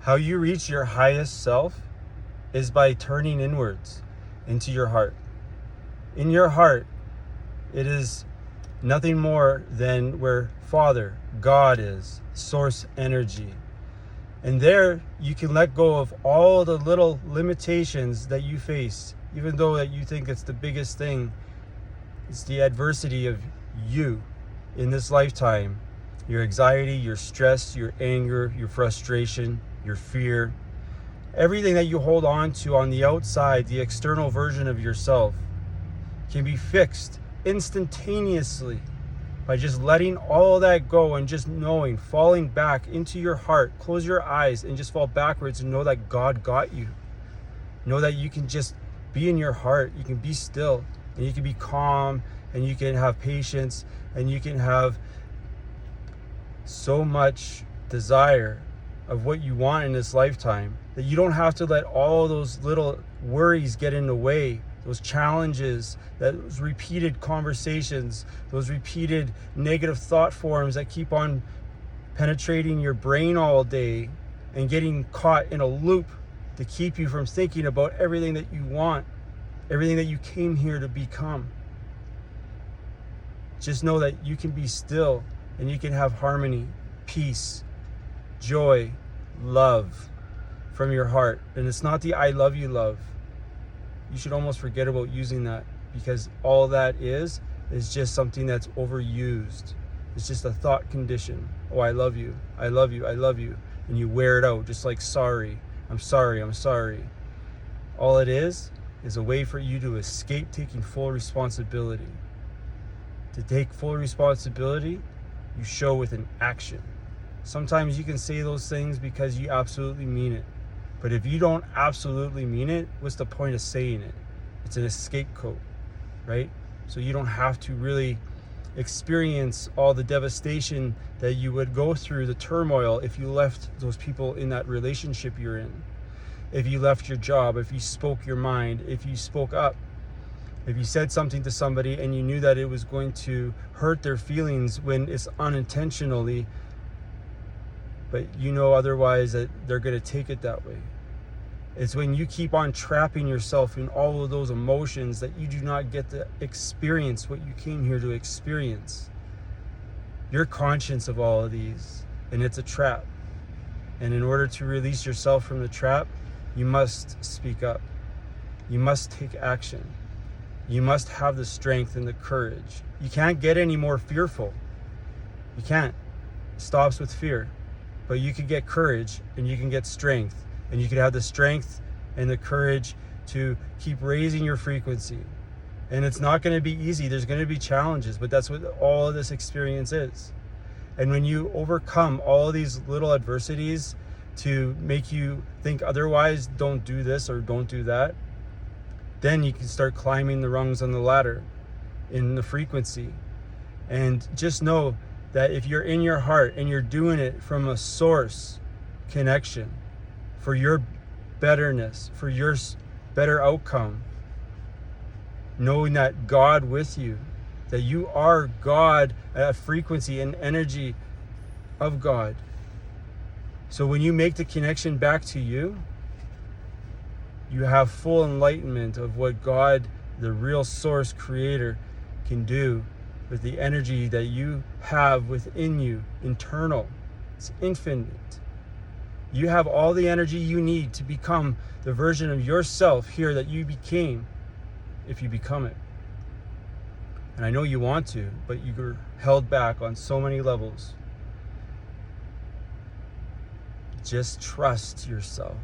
How you reach your highest self is by turning inwards into your heart. In your heart, it is nothing more than where Father, God is, source energy. And there you can let go of all the little limitations that you face, even though that you think it's the biggest thing. It's the adversity of you in this lifetime. Your anxiety, your stress, your anger, your frustration, your fear. Everything that you hold on to on the outside, the external version of yourself, can be fixed instantaneously by just letting all that go and just knowing, falling back into your heart. Close your eyes and just fall backwards and know that God got you. Know that you can just be in your heart. You can be still and you can be calm and you can have patience and you can have so much desire of what you want in this lifetime that you don't have to let all those little worries get in the way, those challenges, those repeated conversations, those repeated negative thought forms that keep on penetrating your brain all day and getting caught in a loop to keep you from thinking about everything that you want, everything that you came here to become. Just know that you can be still and you can have harmony, peace, joy, love from your heart. And it's not the I love you love. You should almost forget about using that, because all that is just something that's overused. It's just a thought condition. Oh, I love you, I love you, I love you. And you wear it out just like sorry, I'm sorry, I'm sorry. All it is a way for you to escape taking full responsibility. To take full responsibility, you show with an action. Sometimes you can say those things because you absolutely mean it. But if you don't absolutely mean it, what's the point of saying it? It's an scapegoat, right? So you don't have to really experience all the devastation that you would go through, the turmoil, if you left those people in that relationship you're in. If you left your job, if you spoke your mind, if you spoke up, if you said something to somebody and you knew that it was going to hurt their feelings when it's unintentionally, but you know otherwise that they're going to take it that way. It's when you keep on trapping yourself in all of those emotions that you do not get to experience what you came here to experience. You're conscious of all of these, and it's a trap. And in order to release yourself from the trap, you must speak up. You must take action. You must have the strength and the courage. You can't get any more fearful. You can't. It stops with fear. But you can get courage and you can get strength. And you can have the strength and the courage to keep raising your frequency. And it's not going to be easy. There's going to be challenges, but that's what all of this experience is. And when you overcome all of these little adversities to make you think otherwise, don't do this or don't do that, then you can start climbing the rungs on the ladder in the frequency. And just know that if you're in your heart and you're doing it from a source connection for your betterness, for your better outcome, knowing that God with you, that you are God, a frequency and energy of God. So when you make the connection back to you, you have full enlightenment of what God, the real source creator, can do with the energy that you have within you, internal. It's infinite. You have all the energy you need to become the version of yourself here that you became, if you become it. And I know you want to, but you're held back on so many levels. Just trust yourself.